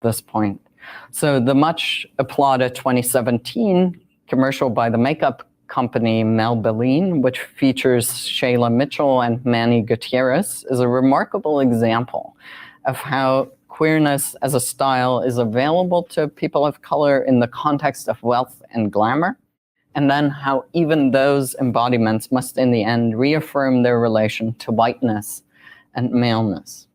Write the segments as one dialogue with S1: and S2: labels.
S1: this point. So the much applauded 2017 commercial by the makeup company Maybelline, which features Shayla Mitchell and Manny Gutierrez, is a remarkable example of how queerness as a style is available to people of color in the context of wealth and glamour, and then how even those embodiments must in the end reaffirm their relation to whiteness and maleness.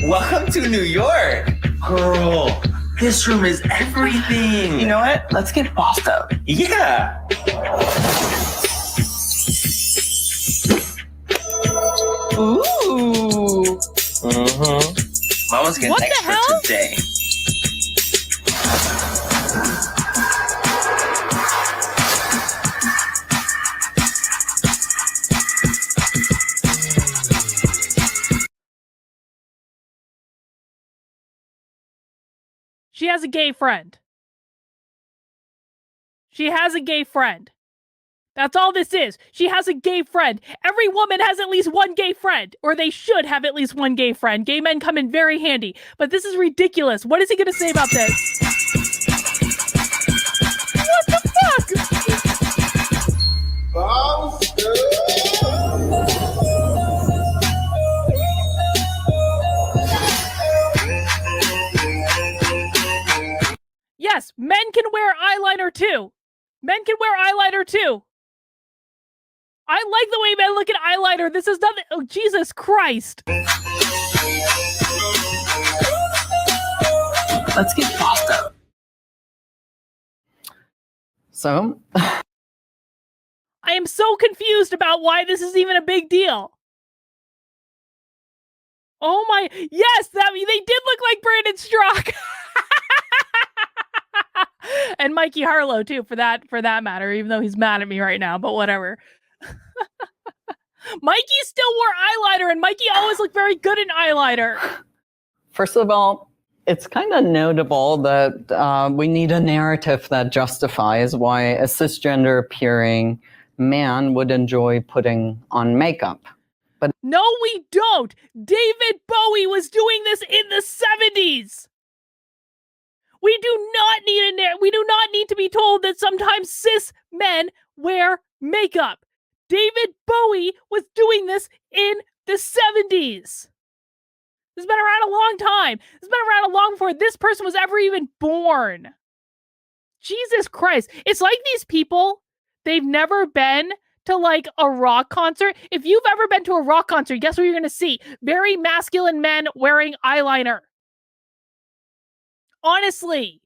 S2: Welcome to New York! Girl, this room is everything!
S3: You know what? Let's get bossed up.
S2: Yeah!
S3: Ooh!
S2: Mama's getting
S4: What
S2: extra
S4: the hell?
S2: today.
S4: She has a gay friend. She has a gay friend. That's all this is. She has a gay friend. Every woman has at least one gay friend, or they should have at least one gay friend. Gay men come in very handy. But this is ridiculous. What is he going to say about this? What the fuck? Yes, men can wear eyeliner too. Men can wear eyeliner too. I like the way men look at eyeliner. This is nothing. Oh, Jesus Christ.
S3: Let's get bossed up.
S1: So,
S4: I am so confused about why this is even a big deal. Oh my, yes, they did look like Brandon Strock. And Mikey Harlow too, for that matter, even though he's mad at me right now, but whatever. Mikey still wore eyeliner, and Mikey always looked very good in eyeliner.
S1: first of all, it's kind of notable that we need a narrative that justifies why a cisgender appearing man would enjoy putting on makeup. But
S4: no, we don't. David Bowie was doing this in the 70s. We do not need to be told that sometimes cis men wear makeup. David Bowie was doing this in the 70s. This has been around a long time. This has been around long before this person was ever even born. Jesus Christ. It's like these people, they've never been to like a rock concert. If you've ever been to a rock concert, guess what you're going to see? Very masculine men wearing eyeliner. Honestly,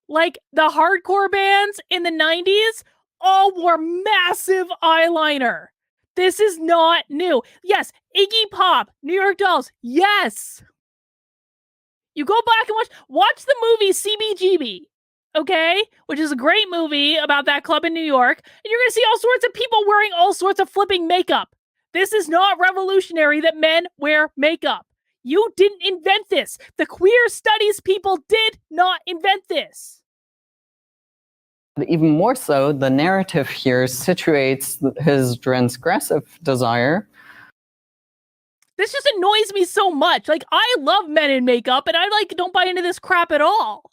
S4: like the hardcore bands in the 90s all wore massive eyeliner. This is not new. Yes, Iggy Pop, New York Dolls, yes. You go back and watch the movie CBGB, okay? Which is a great movie about that club in New York. And you're going to see all sorts of people wearing all sorts of flipping makeup. This is not revolutionary that men wear makeup. You didn't invent this. The queer studies people did not invent this.
S1: even more so, the narrative here situates his transgressive desire.
S4: This just annoys me so much. Like, I love men in makeup, and I don't buy into this crap at all.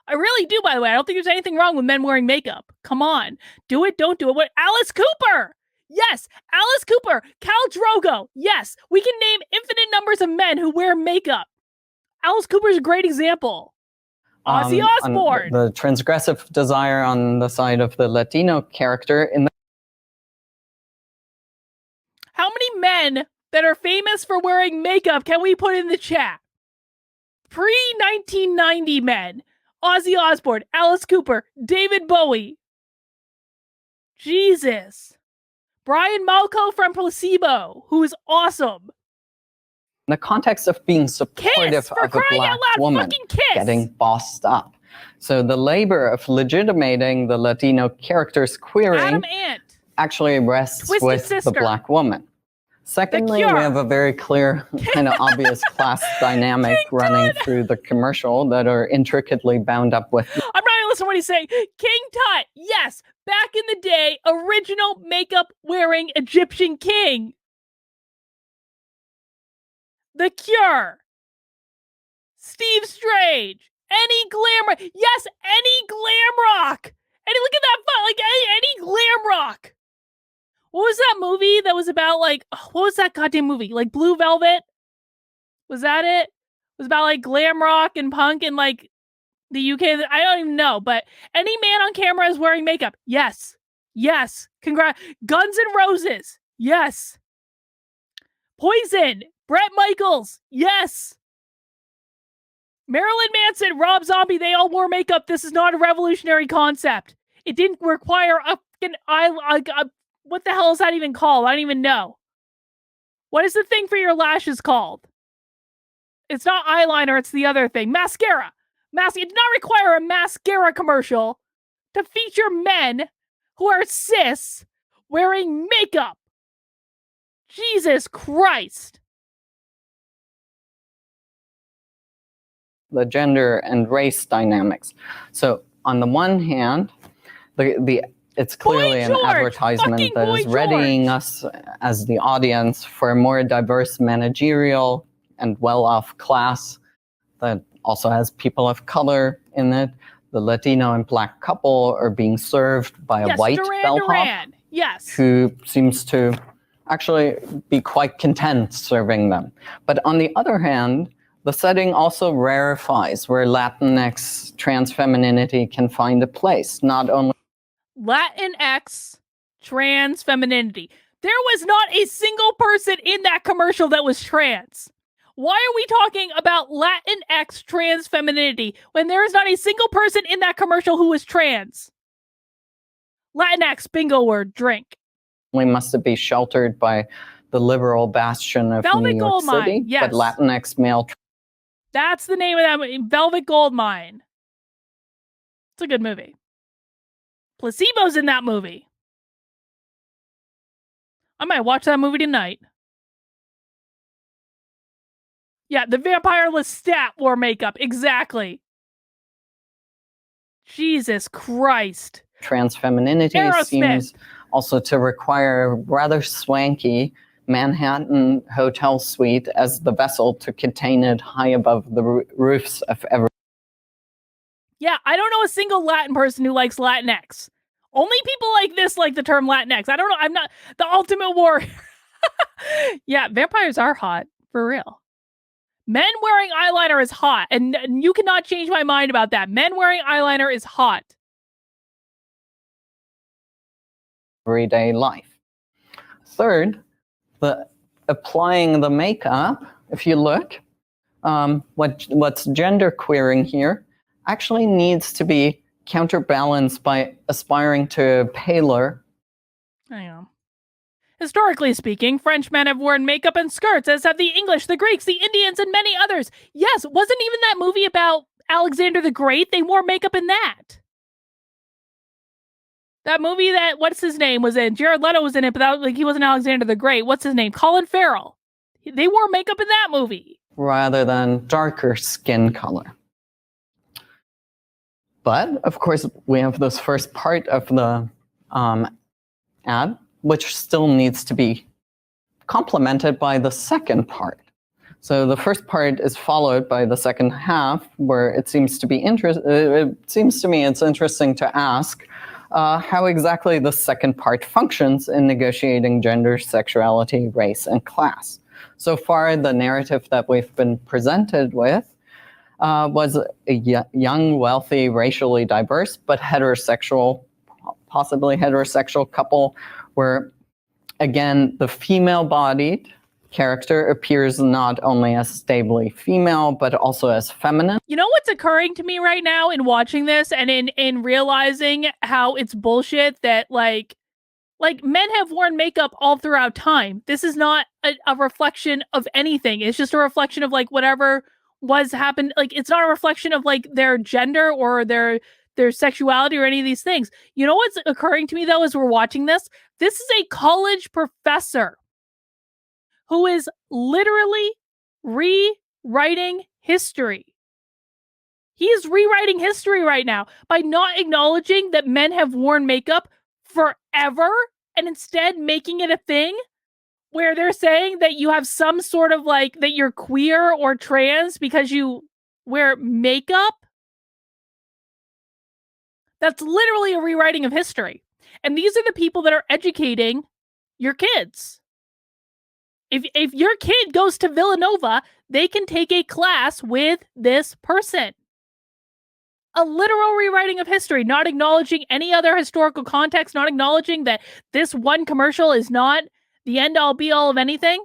S4: I really do, by the way. I don't think there's anything wrong with men wearing makeup. Come on. Do it, don't do it. What? Alice Cooper! Yes, Alice Cooper, Khal Drogo. Yes, we can name infinite numbers of men who wear makeup. Alice Cooper's a great example. Ozzy Osbourne.
S1: The transgressive desire on the side of the Latino character.
S4: How many men that are famous for wearing makeup can we put in the chat? Pre-1990 men. Ozzy Osbourne, Alice Cooper, David Bowie. Jesus. Brian Malco from Placebo, who is awesome.
S1: In the context of being supportive of a black woman getting bossed up. So the labor of legitimating the Latino character's queering actually rests with the black woman. Secondly, we have a very clear, kind of obvious class dynamic running through the commercial that are intricately bound up with.
S4: I'm not even listening to what he's saying. King Tut, yes, back in the day, original makeup wearing Egyptian king. The Cure, Steve Strange, any glam rock. Yes, any glam rock. And look at that, like any glam rock. What was that movie that was about like, what was that goddamn movie? Like Blue Velvet? Was that it? It was about like glam rock and punk and like the UK. I don't even know, but any man on camera is wearing makeup. Yes. Yes. Congrats. Guns N' Roses. Yes. Poison. Bret Michaels. Yes. Marilyn Manson, Rob Zombie, they all wore makeup. This is not a revolutionary concept. It didn't require a fucking what the hell is that even called? I don't even know. What is the thing for your lashes called? It's not eyeliner, it's the other thing. Mascara. It did not require a mascara commercial to feature men who are cis wearing makeup. Jesus Christ.
S1: The gender and race dynamics. So on the one hand, it's clearly an advertisement that is readying us as the audience for a more diverse managerial and well-off class that also has people of color in it. The Latino and Black couple are being served by a white bellhop who seems to actually be quite content serving them. But on the other hand, the setting also rarefies where Latinx trans femininity can find a place, not only
S4: Latinx trans femininity. There was not a single person in that commercial that was trans. Why are we talking about Latinx trans femininity when there is not a single person in that commercial who was trans? Latinx, bingo word, drink.
S1: We must be sheltered by the liberal bastion of
S4: Velvet
S1: New York
S4: Goldmine,
S1: City,
S4: yes.
S1: but Latinx male.
S4: That's the name of that movie, Velvet Goldmine. It's a good movie. Placebo's in that movie. I might watch that movie tonight. Yeah, the vampire Lestat wore makeup. Exactly. Jesus Christ.
S1: Trans femininity seems also to require a rather swanky Manhattan hotel suite as the vessel to contain it high above the roofs of every.
S4: Yeah, I don't know a single Latin person who likes Latinx. Only people like this like the term Latinx. I don't know. I'm not the ultimate warrior. Yeah, vampires are hot. For real. Men wearing eyeliner is hot. And you cannot change my mind about that. Men wearing eyeliner is hot.
S1: Everyday life. Third, applying the makeup, if you look, what's gender queering here actually needs to be counterbalanced by aspiring to a paler.
S4: Hang on. Historically speaking, French men have worn makeup and skirts, as have the English, the Greeks, the Indians, and many others. Yes, wasn't even that movie about Alexander the Great? They wore makeup in that. That movie that, what's his name, was in. Jared Leto was in it, but he wasn't Alexander the Great. What's his name? Colin Farrell. They wore makeup in that movie.
S1: Rather than darker skin color. But, of course, we have this first part of the ad, which still needs to be complemented by the second part. So the first part is followed by the second half, where it seems to be it seems to me it's interesting to ask how exactly the second part functions in negotiating gender, sexuality, race, and class. So far, the narrative that we've been presented with was a young, wealthy, racially diverse, but heterosexual, possibly heterosexual couple where, again, the female-bodied character appears not only as stably female, but also as feminine.
S4: You know what's occurring to me right now in watching this and in realizing how it's bullshit that, like men have worn makeup all throughout time. This is not a reflection of anything. It's just a reflection of, like, whatever was happened. Like, it's not a reflection of, like, their gender or their sexuality or any of these things. You know what's occurring to me, though, as we're watching this? This is a college professor who is literally rewriting history. He is rewriting history right now by not acknowledging that men have worn makeup forever and instead making it a thing where they're saying that you have some sort of like that you're queer or trans because you wear makeup. That's literally a rewriting of history. And these are the people that are educating your kids. If your kid goes to Villanova, they can take a class with this person. A literal rewriting of history, not acknowledging any other historical context, not acknowledging that this one commercial is not the end-all be-all of anything.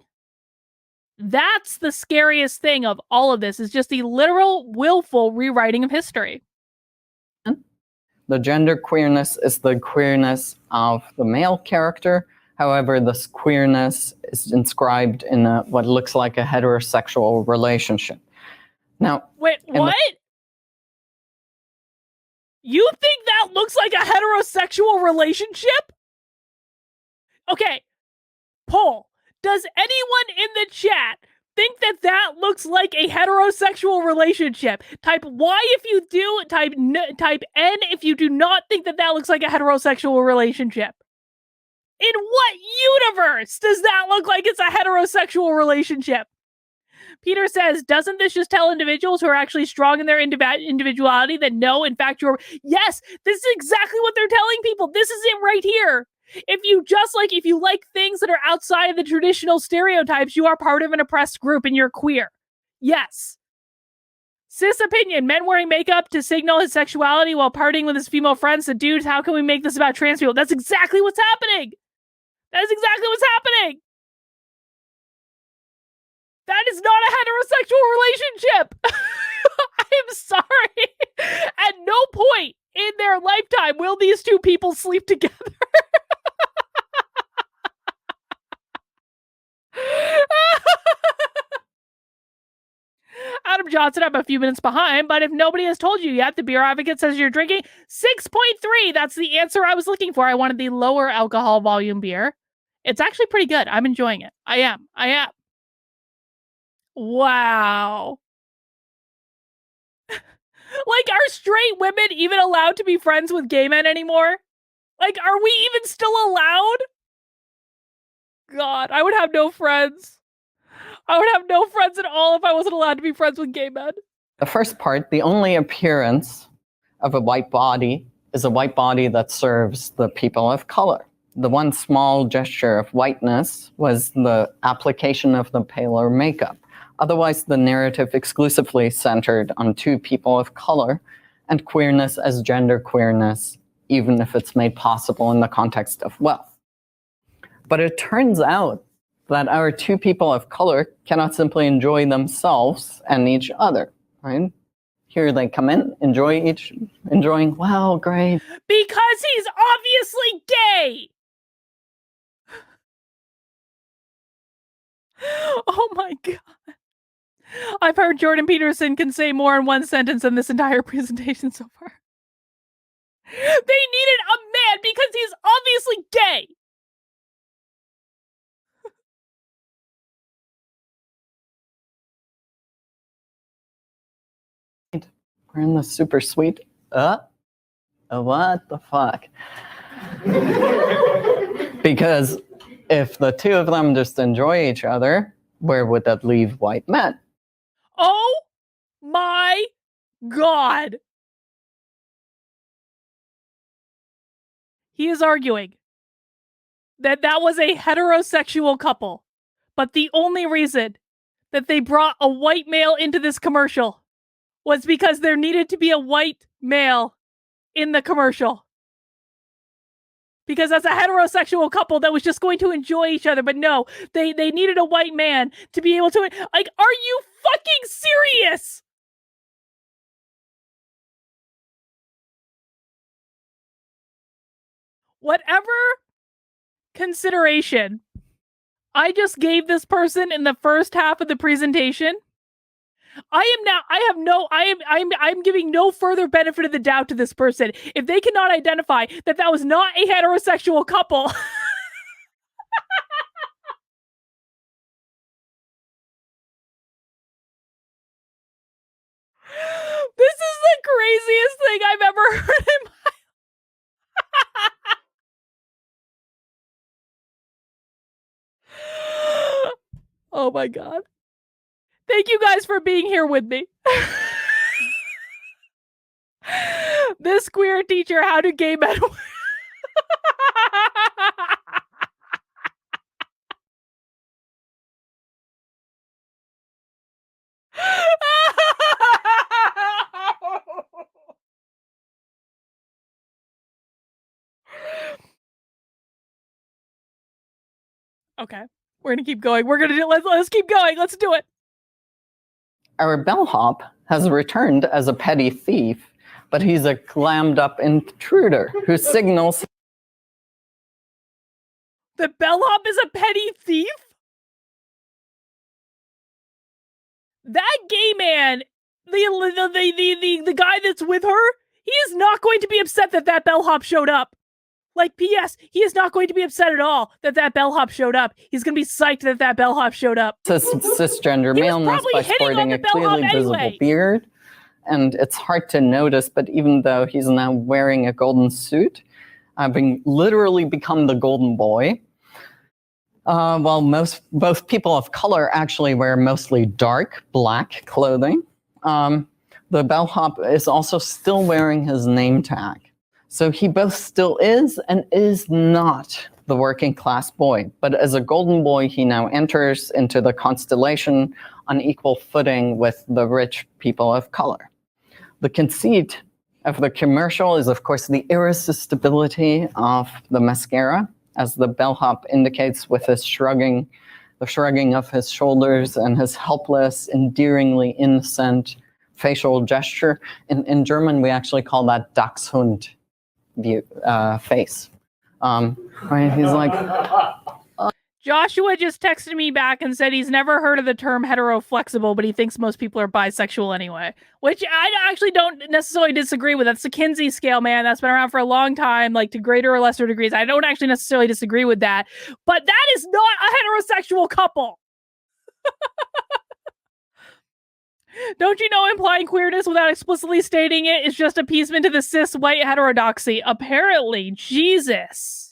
S4: That's the scariest thing of all of this, is just the literal, willful rewriting of history.
S1: The gender queerness is the queerness of the male character. However, this queerness is inscribed in what looks like a heterosexual relationship. Now,
S4: wait, what? You think that looks like a heterosexual relationship? Okay, poll. Does anyone in the chat think that that looks like a heterosexual relationship? Type Y if you do, type N if you do not think that that looks like a heterosexual relationship. In what universe does that look like it's a heterosexual relationship? Peter says, doesn't this just tell individuals who are actually strong in their individuality that no, in fact, you're... Yes, this is exactly what they're telling people. This is it right here. If you like things that are outside of the traditional stereotypes, you are part of an oppressed group and you're queer. Yes. Cis opinion, men wearing makeup to signal his sexuality while partying with his female friends. The dudes, how can we make this about trans people? That's exactly what's happening. That is exactly what's happening. That is not a heterosexual relationship. I'm sorry. At no point in their lifetime will these two people sleep together. Adam Johnson, I'm a few minutes behind, but if nobody has told you yet, the Beer Advocate says you're drinking 6.3. That's the answer I was looking for. I wanted the lower alcohol volume beer. It's actually pretty good. I'm enjoying it. I am. Wow. Like, are straight women even allowed to be friends with gay men anymore? Like, are we even still allowed? God, I would have no friends. I would have no friends at all if I wasn't allowed to be friends with gay men.
S1: The first part, the only appearance of a white body is a white body that serves the people of color. The one small gesture of whiteness was the application of the paler makeup. Otherwise, the narrative exclusively centered on two people of color and queerness as gender queerness, even if it's made possible in the context of wealth. But it turns out that our two people of color cannot simply enjoy themselves and each other, right? Here they come in, enjoying, wow, great.
S4: Because he's obviously gay! Oh my God. I've heard Jordan Peterson can say more in one sentence than this entire presentation so far. They needed a man because he's obviously gay!
S1: We're in the super sweet, what the fuck? Because if the two of them just enjoy each other, where would that leave white men?
S4: Oh my God. He is arguing that that was a heterosexual couple, but the only reason that they brought a white male into this commercial was because there needed to be a white male in the commercial. Because that's a heterosexual couple that was just going to enjoy each other. But no, they needed a white man to be able to... Like, are you fucking serious? Whatever consideration I just gave this person in the first half of the presentation, I'm giving no further benefit of the doubt to this person. If they cannot identify that that was not a heterosexual couple. This is the craziest thing I've ever heard in my Oh my god. Thank you guys for being here with me. This queer teacher, how do gay men Okay. We're gonna keep going. We're gonna do let's keep going. Let's do it.
S1: Our bellhop has returned as a petty thief, but he's a glammed up intruder who signals
S4: The bellhop is a petty thief? That gay man, the guy that's with her, he is not going to be upset that that bellhop showed up. Like, P.S., he is not going to be upset at all that that bellhop showed up. He's going to be psyched that that bellhop showed up.
S1: cisgender
S4: He was
S1: maleness
S4: probably
S1: by
S4: hitting on
S1: sporting
S4: the
S1: a clearly
S4: bellhop
S1: visible
S4: anyway.
S1: beard. And it's hard to notice, but even though he's now wearing a golden suit, having literally become the golden boy, while both people of color actually wear mostly dark black clothing, the bellhop is also still wearing his name tag. So he both still is and is not the working class boy. But as a golden boy, he now enters into the constellation on equal footing with the rich people of color. The conceit of the commercial is, of course, the irresistibility of the mascara, as the bellhop indicates with his shrugging of his shoulders and his helpless, endearingly innocent facial gesture. In German, we actually call that Dachshund face. Right? He's like,
S4: Joshua just texted me back and said he's never heard of the term heteroflexible, but he thinks most people are bisexual anyway. Which I actually don't necessarily disagree with. That's the Kinsey scale, man. That's been around for a long time, like to greater or lesser degrees. I don't actually necessarily disagree with that. But that is not a heterosexual couple. Don't you know implying queerness without explicitly stating it is just appeasement to the cis white heterodoxy? Apparently, Jesus.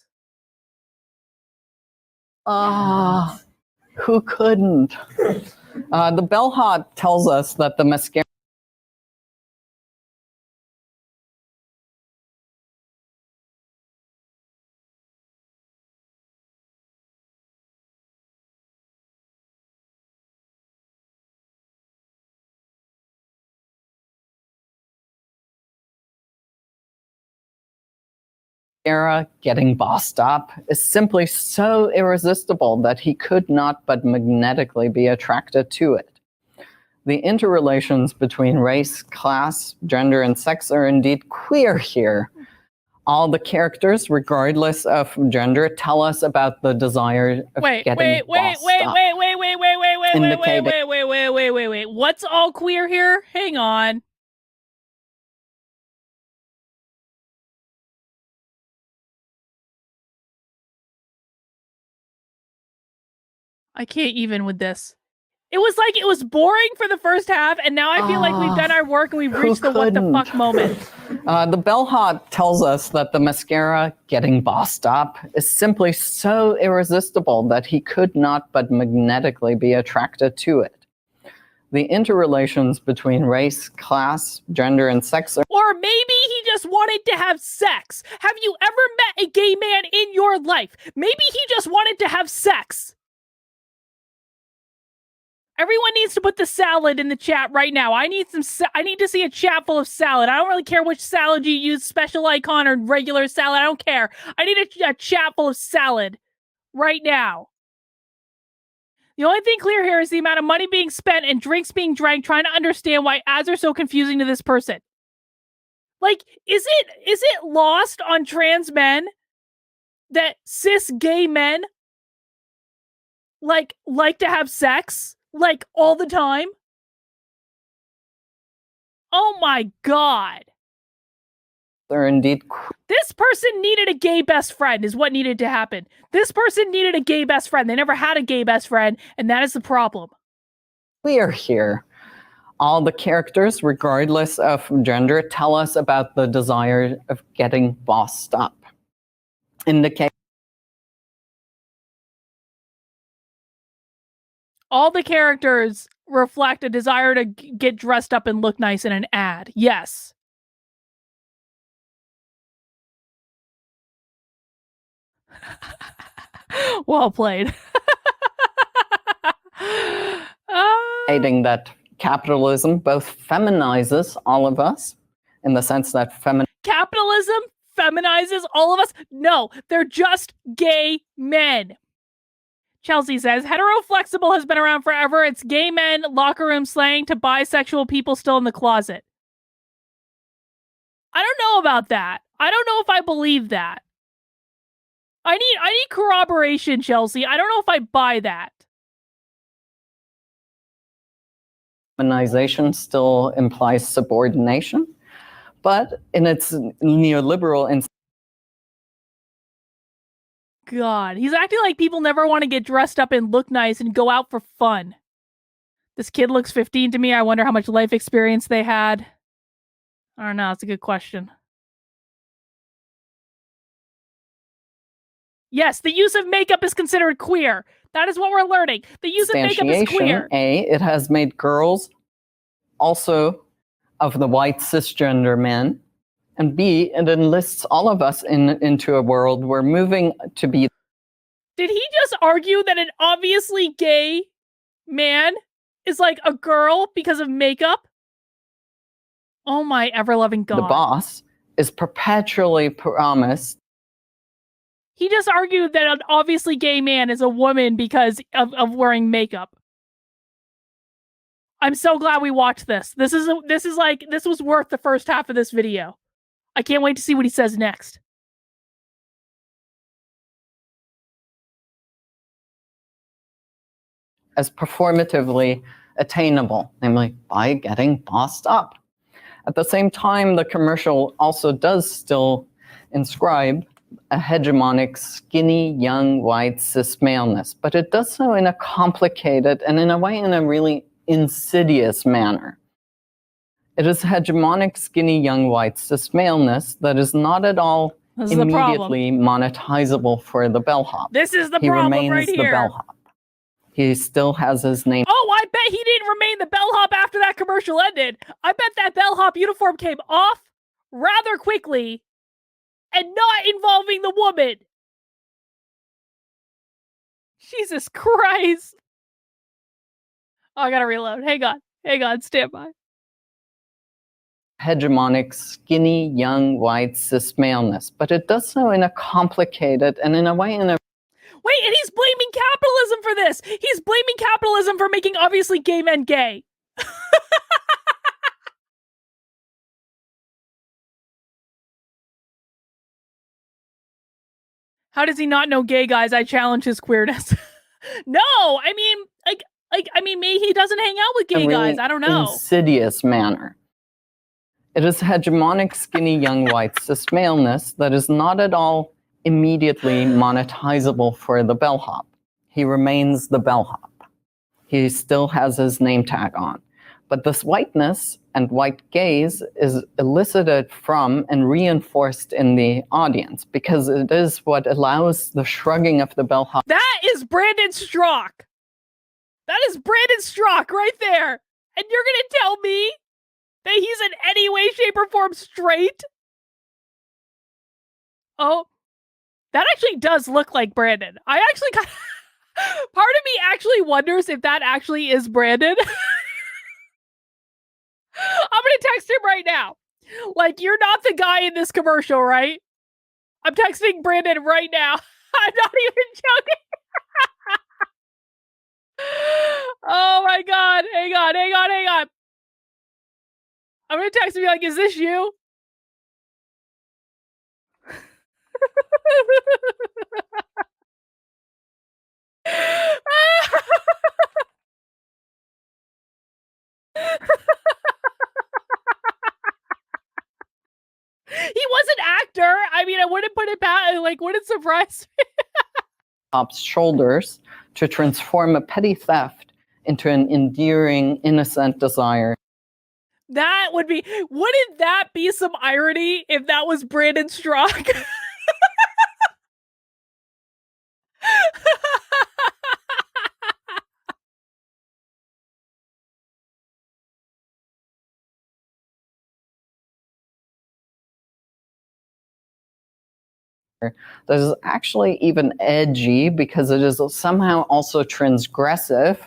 S1: who couldn't? The bellhop tells us that the mascara getting bossed up is simply so irresistible that he could not but magnetically be attracted to it. The interrelations between race, class, gender, and sex are indeed queer here. All the characters, regardless of gender, tell us about the desire of getting bossed up.
S4: Wait. What's all queer here? Hang on. I can't even with this. It was like it was boring for the first half, and now I feel like we've done our work and we've reached the what the fuck moment.
S1: The bellhop tells us that the mascara getting bossed up is simply so irresistible that he could not but magnetically be attracted to it. The interrelations between race, class, gender, and sex are...
S4: Or maybe he just wanted to have sex. Have you ever met a gay man in your life? Maybe he just wanted to have sex. Everyone needs to put the salad in the chat right now. I need to see a chat full of salad. I don't really care which salad you use, special icon or regular salad. I don't care. I need a chat full of salad right now. The only thing clear here is the amount of money being spent and drinks being drank trying to understand why ads are so confusing to this person. Like, is it lost on trans men that cis gay men like to have sex? Like, all the time? Oh my god.
S1: They're indeed...
S4: This person needed a gay best friend is what needed to happen. This person needed a gay best friend. They never had a gay best friend, and that is the problem.
S1: We are here. All the characters, regardless of gender, tell us about the desire of getting bossed up. Indicate...
S4: All the characters reflect a desire to get dressed up and look nice in an ad. Yes. Well played.
S1: Stating that capitalism both feminizes all of us in the sense that
S4: capitalism feminizes all of us? No, they're just gay men. Chelsea says, heteroflexible has been around forever. It's gay men locker room slang to bisexual people still in the closet. I don't know about that. I don't know if I believe that. I need corroboration, Chelsea. I don't know if I buy that.
S1: feminization still implies subordination, but in its neoliberal
S4: God, he's acting like people never want to get dressed up and look nice and go out for fun. This kid looks 15 to me. I wonder how much life experience they had. I don't know. It's a good question. Yes, the use of makeup is considered queer. That is what we're learning. The use of makeup is queer.
S1: A, it has made girls also of the white cisgender men. And B, it enlists all of us into a world we're moving to be.
S4: Did he just argue that an obviously gay man is like a girl because of makeup? Oh my ever-loving God.
S1: The boss is perpetually promised.
S4: He just argued that an obviously gay man is a woman because of wearing makeup. I'm so glad we watched this. This was worth the first half of this video. I can't wait to see what he says next.
S1: As performatively attainable, namely by getting bossed up. At the same time, the commercial also does still inscribe a hegemonic, skinny, young, white, cis maleness, but it does so in a complicated and in a way in a really insidious manner. It is hegemonic, skinny, young, white, cis maleness that is not at all immediately monetizable for the bellhop.
S4: This is the problem right here.
S1: He remains the bellhop. He still has his name.
S4: Oh, I bet he didn't remain the bellhop after that commercial ended. I bet that bellhop uniform came off rather quickly and not involving the woman. Jesus Christ. Oh, I gotta reload. Hang on, stand by.
S1: Hegemonic, skinny, young, white, cis maleness, but it does so in a complicated and in a way in a.
S4: Wait, and he's blaming capitalism for this. He's blaming capitalism for making obviously gay men gay. How does he not know gay guys? I challenge his queerness. No, I mean, maybe he doesn't hang out with gay guys. I don't know.
S1: Insidious manner. It is hegemonic, skinny, young, white, cis maleness that is not at all immediately monetizable for the bellhop. He remains the bellhop. He still has his name tag on. But this whiteness and white gaze is elicited from and reinforced in the audience because it is what allows the shrugging of the bellhop.
S4: That is Brandon Strock. That is Brandon Strock right there. And you're going to tell me that he's in any way, shape, or form straight? Oh, that actually does look like Brandon. I actually got... Part of me actually wonders if that actually is Brandon. I'm going to text him right now. Like, you're not the guy in this commercial, right? I'm texting Brandon right now. I'm not even joking. Oh my God. Hang on. I'm going to text him like, is this you? He was an actor. I mean, I wouldn't put it back. Like, wouldn't surprise me.
S1: Shoulders to transform a petty theft into an endearing, innocent desire.
S4: That would be, wouldn't that be some irony if that was Brandon Strock?
S1: that is actually even edgy because it is somehow also transgressive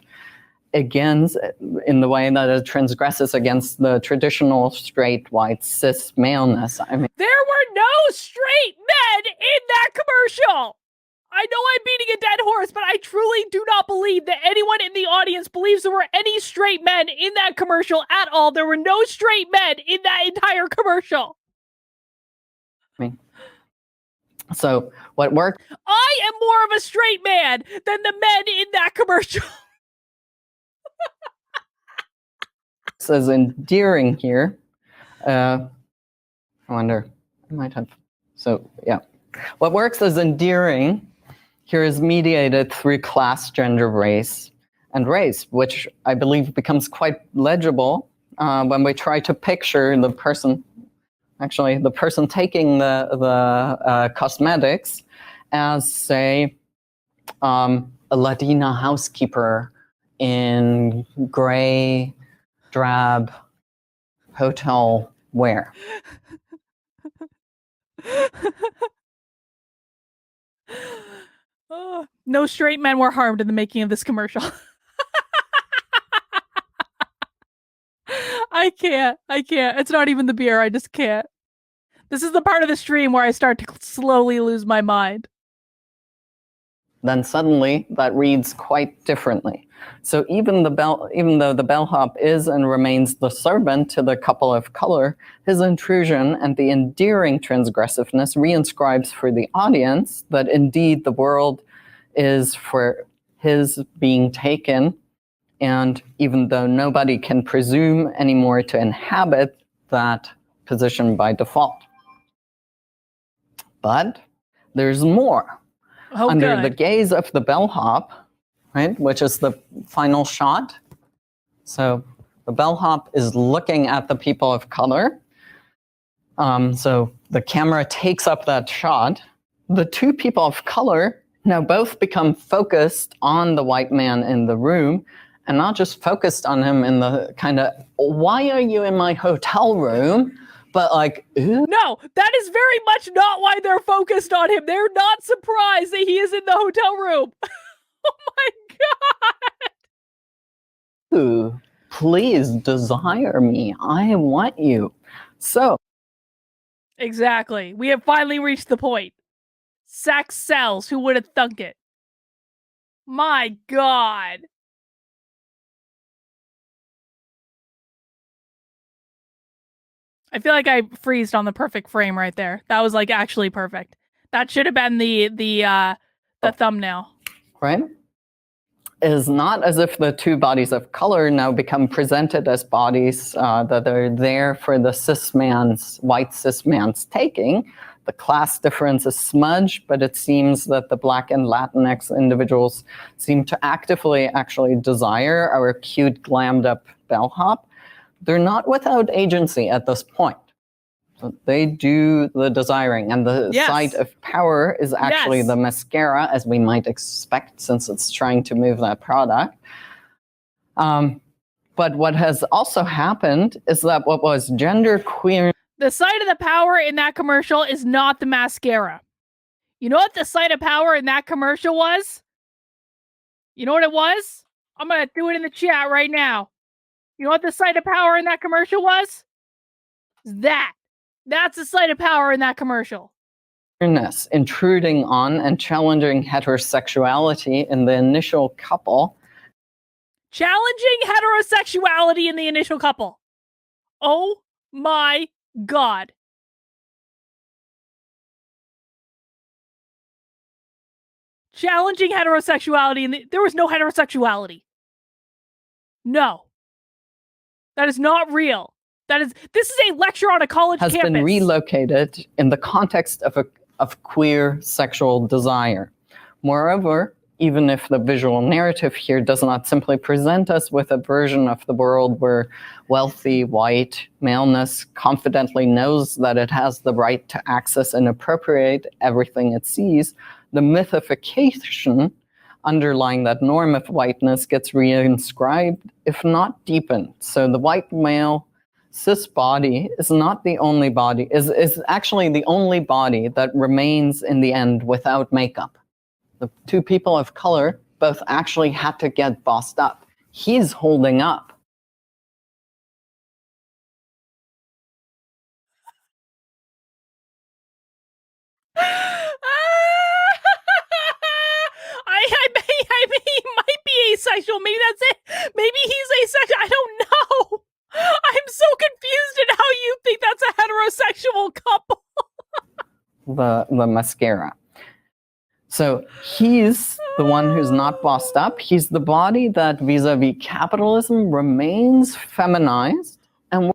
S1: against, in the way that it transgresses against the traditional straight white cis maleness. I mean,
S4: there were no straight men in that commercial. I know I'm beating a dead horse, but I truly do not believe that anyone in the audience believes there were any straight men in that commercial at all. There were no straight men in that entire commercial.
S1: So what works
S4: I am more of a straight man than the men in that commercial.
S1: as endearing here, I wonder, I might have, so yeah. What works as endearing here is mediated through class, gender, race, and race, which I believe becomes quite legible when we try to picture the person, actually the person taking the cosmetics as, say, a Latina housekeeper in gray, drab hotel wear.
S4: Oh, no straight men were harmed in the making of this commercial. I can't. It's not even the beer. I just can't. This is the part of the stream where I start to slowly lose my mind.
S1: Then suddenly that reads quite differently. So even though the bellhop is and remains the servant to the couple of color, his intrusion and the endearing transgressiveness reinscribes for the audience that indeed the world is for his being taken, and even though nobody can presume anymore to inhabit that position by default. But there's more.
S4: Oh,
S1: Under
S4: good.
S1: the gaze of the bellhop, right, which is the final shot. So the bellhop is looking at the people of color. So the camera takes up that shot. The two people of color now both become focused on the white man in the room, and not just focused on him in the kind of, why are you in my hotel room? But like, ooh.
S4: No, that is very much not why they're focused on him. They're not surprised that he is in the hotel room. Oh my god.
S1: Ooh, please desire me. I want you. So.
S4: Exactly. We have finally reached the point. Sex sells. Who would have thunk it? My god. I feel like I freezed on the perfect frame right there. That was like actually perfect. That should have been the thumbnail.
S1: Right? It is not as if the two bodies of color now become presented as bodies that are there for the white cis man's taking. The class difference is smudged, but it seems that the Black and Latinx individuals seem to actively actually desire our cute, glammed up bellhop. They're not without agency at this point. They do the desiring, and the site of power is actually the mascara, as we might expect, since it's trying to move that product. But what has also happened is that what was genderqueer...
S4: The site of the power in that commercial is not the mascara. You know what the site of power in that commercial was? You know what it was? I'm going to do it in the chat right now. You know what the site of power in that commercial was? That's the site of power in that commercial.
S1: Intruding on and challenging heterosexuality in the initial couple.
S4: Challenging heterosexuality in the initial couple. Oh my god. Challenging heterosexuality there was no heterosexuality. No. That is not real. This is a lecture on a college campus.
S1: Has been relocated in the context of queer sexual desire. Moreover, even if the visual narrative here does not simply present us with a version of the world where wealthy white maleness confidently knows that it has the right to access and appropriate everything it sees, the mythification underlying that norm of whiteness gets reinscribed, if not deepened. So the white male cis body is not the only body, is actually the only body that remains in the end without makeup. The two people of color both actually had to get bossed up. He's holding up.
S4: I mean, he might be asexual. Maybe that's it. Maybe he's asexual. I don't know. I'm so confused in how you think that's a heterosexual couple.
S1: The mascara. So he's the one who's not bossed up. He's the body that vis-a-vis capitalism remains feminized. And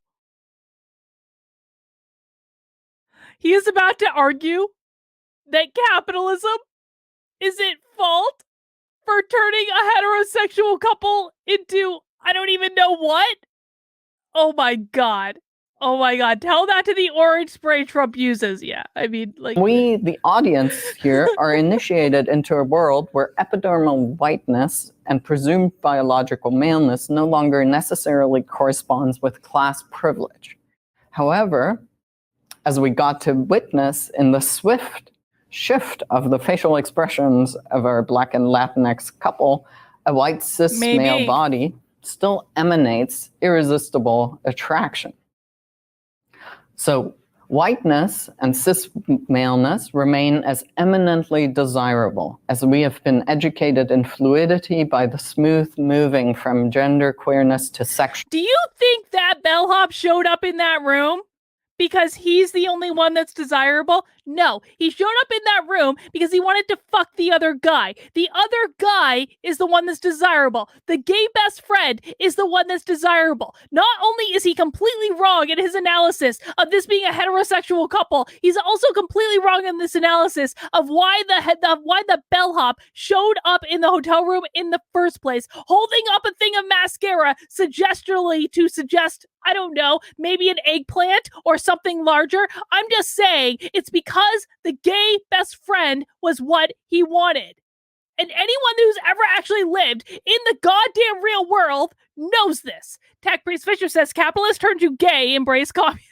S4: he is about to argue that capitalism is at fault for turning a heterosexual couple into I don't even know what. Oh my god. Oh my god. Tell that to the orange spray Trump uses. Yeah. I mean, like.
S1: we, the audience here, are initiated into a world where epidermal whiteness and presumed biological maleness no longer necessarily corresponds with class privilege. However, as we got to witness in the swift shift of the facial expressions of our Black and Latinx couple, a white cis male body still emanates irresistible attraction. So whiteness and cis maleness remain as eminently desirable as we have been educated in fluidity by the smooth moving from gender queerness to sexual.
S4: Do you think that bellhop showed up in that room because he's the only one that's desirable? No, he showed up in that room because he wanted to fuck the other guy. The other guy is the one that's desirable. The gay best friend is the one that's desirable. Not only is he completely wrong in his analysis of this being a heterosexual couple, he's also completely wrong in this analysis of why the bellhop showed up in the hotel room in the first place, holding up a thing of mascara suggestively to suggest, I don't know, maybe an eggplant or something larger. I'm just saying it's because the gay best friend was what he wanted. And anyone who's ever actually lived in the goddamn real world knows this. Tech Priest Fisher says, capitalists turned you gay, embrace communism.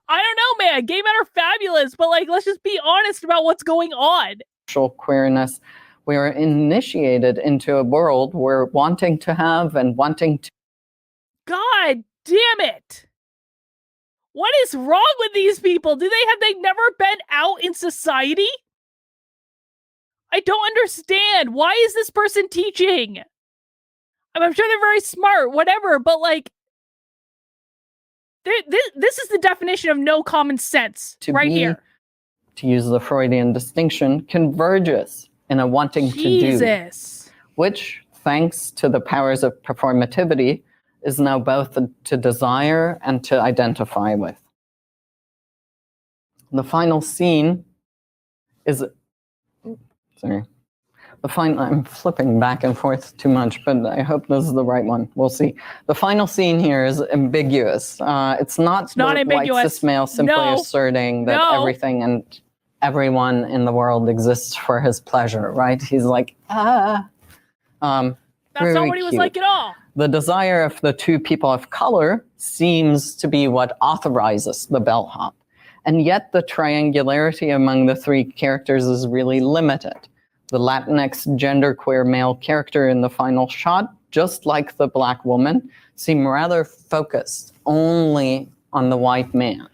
S4: I don't know, man. Gay men are fabulous, but like, let's just be honest about what's going on.
S1: Queerness, we are initiated into a world where wanting to have and wanting to.
S4: God damn it. What is wrong with these people? They've never been out in society? I don't understand. Why is this person teaching? I'm sure they're very smart, whatever, but like, this is the definition of no common sense here.
S1: To use the Freudian distinction, converges in a wanting to do, which, thanks to the powers of performativity, is now both to desire and to identify with. The final scene is, I'm flipping back and forth too much, but I hope this is the right one. We'll see. The final scene here is ambiguous. It's not ambiguous. White cis male simply asserting that everything and everyone in the world exists for his pleasure, right? He's like, That's
S4: not what he was like at all.
S1: The desire of the two people of color seems to be what authorizes the bellhop. And yet the triangularity among the three characters is really limited. The Latinx genderqueer male character in the final shot, just like the Black woman, seem rather focused only on the white man.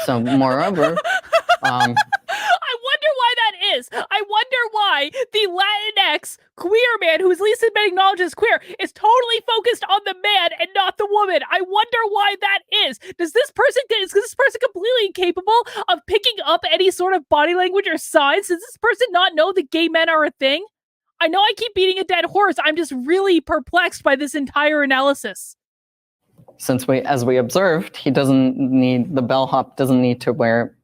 S1: So moreover,
S4: I wonder why that is. I wonder why the Latinx queer man, who's at least been acknowledged as queer, is totally focused on the man and not the woman. I wonder why that is. Is this person completely incapable of picking up any sort of body language or signs? Does this person not know that gay men are a thing? I know I keep beating a dead horse. I'm just really perplexed by this entire analysis.
S1: Since as we observed, the bellhop doesn't need to wear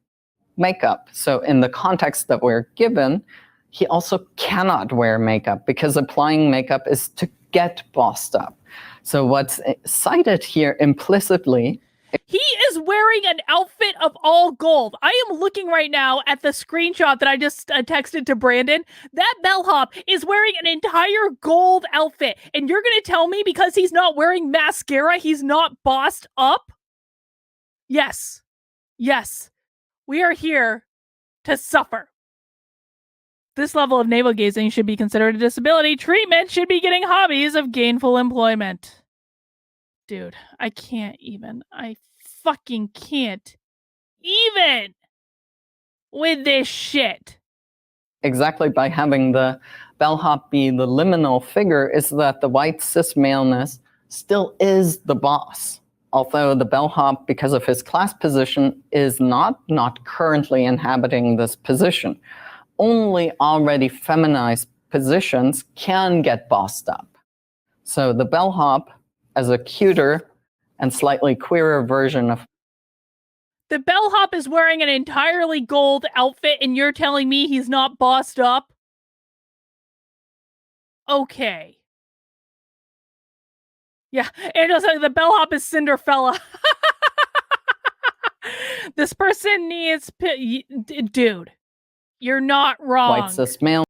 S1: makeup. So in the context that we're given, he also cannot wear makeup because applying makeup is to get bossed up. So what's cited here implicitly
S4: He is wearing an outfit of all gold. I am looking right now at the screenshot that I just texted to Brandon. That bellhop is wearing an entire gold outfit. And you're going to tell me because he's not wearing mascara, he's not bossed up? Yes. Yes. We are here to suffer. This level of navel gazing should be considered a disability. Treatment should be getting hobbies of gainful employment. Dude, I can't even. I fucking can't even with this shit.
S1: Exactly, by having the bellhop be the liminal figure, is that the white cis maleness still is the boss. Although the bellhop, because of his class position, is not currently inhabiting this position. Only already feminized positions can get bossed up. So the bellhop, as a cuter and slightly queerer version of...
S4: The bellhop is wearing an entirely gold outfit and you're telling me he's not bossed up? Okay. Yeah, Angel's like the bellhop is Cinderfella. This person needs... Dude, you're not wrong.
S1: White cis male